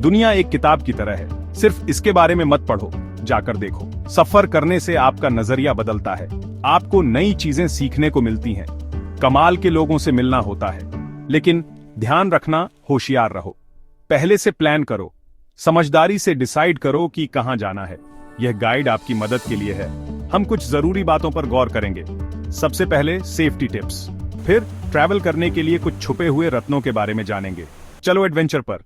दुनिया एक किताब की तरह है, सिर्फ इसके बारे में मत पढ़ो, जाकर देखो। सफर करने से आपका नजरिया बदलता है, आपको नई चीजें सीखने को मिलती हैं, कमाल के लोगों से मिलना होता है। लेकिन ध्यान रखना, होशियार रहो। पहले से प्लान करो, समझदारी से डिसाइड करो कि कहां जाना है। यह गाइड आपकी मदद के लिए है। हम कुछ जरूरी बातों पर गौर करेंगे। सबसे पहले सेफ्टी टिप्स, फिर ट्रैवल करने के लिए कुछ छुपे हुए रत्नों के बारे में जानेंगे। चलो एडवेंचर पर।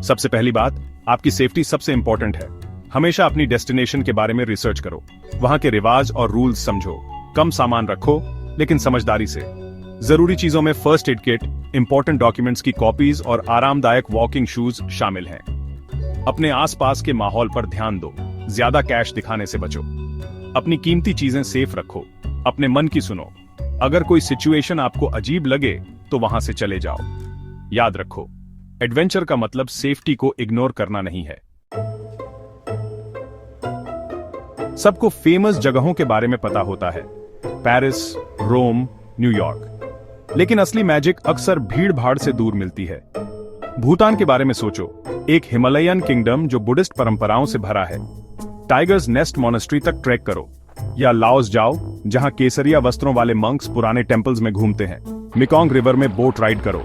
सबसे पहली बात, आपकी सेफ्टी सबसे इंपॉर्टेंट है। हमेशा अपनी डेस्टिनेशन के बारे में रिसर्च करो, वहां के रिवाज और रूल्स समझो। कम सामान रखो, लेकिन समझदारी से। जरूरी चीजों में first aid kit, important documents की कॉपीज और आरामदायक वॉकिंग शूज शामिल हैं। अपने आसपास के माहौल पर ध्यान दो, ज्यादा कैश दिखाने से बचो। अपनी कीमती चीजें सेफ रखो, अपने मन की सुनो। अगर कोई सिचुएशन आपको अजीब लगे तो वहां से चले जाओ। याद रखो, एडवेंचर का मतलब सेफ्टी को इग्नोर करना नहीं है। सबको फेमस जगहों के बारे में पता होता है, पेरिस, रोम, न्यूयॉर्क, लेकिन असली मैजिक अक्सर भीड़ भाड़ से दूर मिलती है। भूटान के बारे में सोचो, एक हिमालयन किंगडम जो बुद्धिस्ट परंपराओं से भरा है। टाइगर्स नेस्ट मॉनेस्ट्री तक ट्रैक करो, या लाओस जाओ, जहां केसरिया वस्त्रों वाले मंक्स पुराने टेंपल्स में घूमते हैं। मेकोंग रिवर में बोट राइड करो।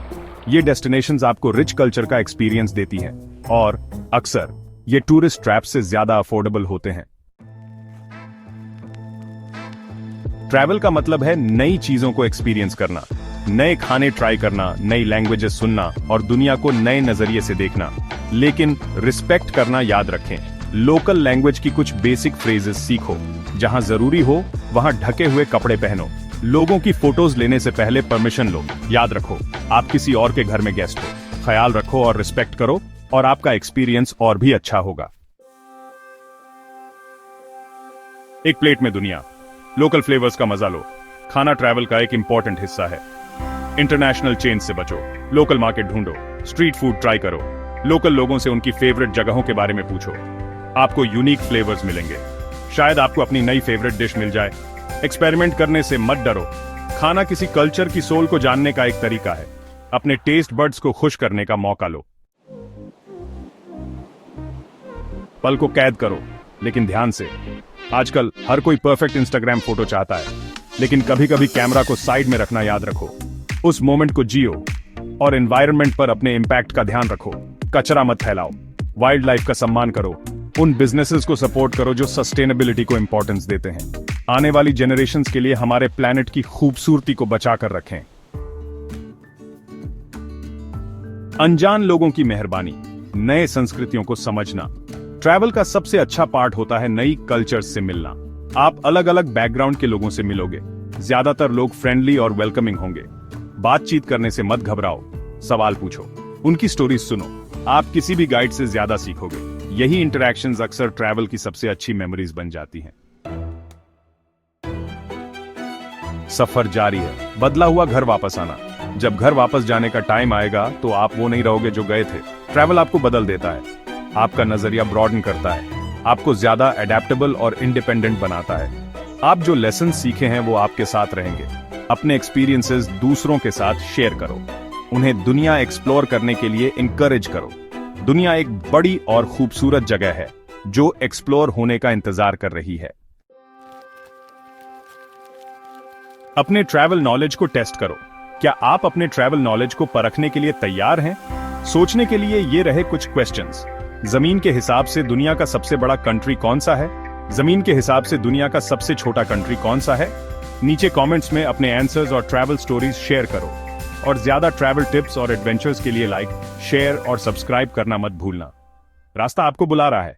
ये डेस्टिनेशंस आपको रिच कल्चर का एक्सपीरियंस देती हैं, और अक्सर ये टूरिस्ट ट्रैप से ज्यादा अफोर्डेबल होते हैं। ट्रैवल का मतलब है नई चीजों को एक्सपीरियंस करना, नए खाने ट्राई करना, नई लैंग्वेजेस सुनना और दुनिया को नए नजरिए से देखना। लेकिन रिस्पेक्ट करना याद रखें। लोकल लैंग्वेज की कुछ बेसिक फ्रेजेस सीखो। जहां जरूरी हो वहां ढके हुए कपड़े पहनो। लोगों की फोटोज लेने से पहले परमिशन लो। याद रखो, आप किसी और के घर में गेस्ट हो। ख्याल रखो और रिस्पेक्ट करो, और आपका एक्सपीरियंस और भी अच्छा होगा। एक प्लेट में दुनिया, लोकल फ्लेवर्स का मजा लो। खाना ट्रैवल का एक इंपॉर्टेंट हिस्सा है। इंटरनेशनल चेन से बचो, लोकल मार्केट ढूंढो, स्ट्रीट फूड ट्राई करो। लोकल लोगों से उनकी फेवरेट जगहों के बारे में पूछो, आपको यूनिक फ्लेवर्स मिलेंगे। शायद आपको अपनी नई फेवरेट डिश मिल जाए। एक्सपेरिमेंट करने से मत डरो। खाना किसी कल्चर की सोल को जानने का एक तरीका है। अपने टेस्ट बड्स को खुश करने का मौका लो। पल को कैद करो, लेकिन ध्यान से। आजकल हर कोई परफेक्ट इंस्टाग्राम फोटो चाहता है, लेकिन कभी कभी कैमरा को साइड में रखना याद रखो। उस मोमेंट को जियो, और एनवायरनमेंट पर अपने इंपैक्ट का ध्यान रखो। कचरा मत फैलाओ, वाइल्ड लाइफ का सम्मान करो, उन बिजनेसेस को सपोर्ट करो जो सस्टेनेबिलिटी को इंपॉर्टेंस देते हैं। आने वाली जनरेशंस के लिए हमारे प्लैनेट की खूबसूरती को बचाकर रखें। अनजान लोगों की मेहरबानी, नए संस्कृतियों को समझना। ट्रैवल का सबसे अच्छा पार्ट होता है नई कल्चर्स से मिलना। आप अलग अलग बैकग्राउंड के लोगों से मिलोगे। ज्यादातर लोग फ्रेंडली और वेलकमिंग होंगे। बातचीत करने से मत घबराओ, सवाल पूछो, उनकी स्टोरीज सुनो। आप किसी भी गाइड से ज्यादा सीखोगे। यही इंटरैक्शंस अक्सर ट्रैवल की सबसे अच्छी मेमोरीज बन जाती हैं। सफर जारी है, बदला हुआ घर वापस आना। जब घर वापस जाने का टाइम आएगा तो आप वो नहीं रहोगे जो गए थे। ट्रैवल आपको बदल देता है, आपका नजरिया ब्रॉडन करता है, आपको ज्यादा एडेप्टेबल और इंडिपेंडेंट बनाता है। आप जो लेसन सीखे हैं वो आपके साथ रहेंगे। अपने एक्सपीरियंसेस दूसरों के साथ शेयर करो। उन्हें दुनिया एक्सप्लोर करने के लिए इंकरेज करो। दुनिया एक बड़ी और खूबसूरत जगह है जो एक्सप्लोर होने का इंतजार कर रही है। अपने ट्रैवल नॉलेज को टेस्ट करो। क्या आप अपने ट्रैवल नॉलेज को परखने के लिए तैयार हैं? सोचने के लिए ये रहे कुछ क्वेश्चंस। जमीन के हिसाब से दुनिया का सबसे बड़ा कंट्री कौन सा है? जमीन के हिसाब से दुनिया का सबसे छोटा कंट्री कौन सा है? नीचे कमेंट्स में अपने आंसर्स और ट्रैवल स्टोरीज शेयर करो। और ज्यादा ट्रैवल टिप्स और एडवेंचर्स के लिए लाइक, शेयर और सब्सक्राइब करना मत भूलना। रास्ता आपको बुला रहा है।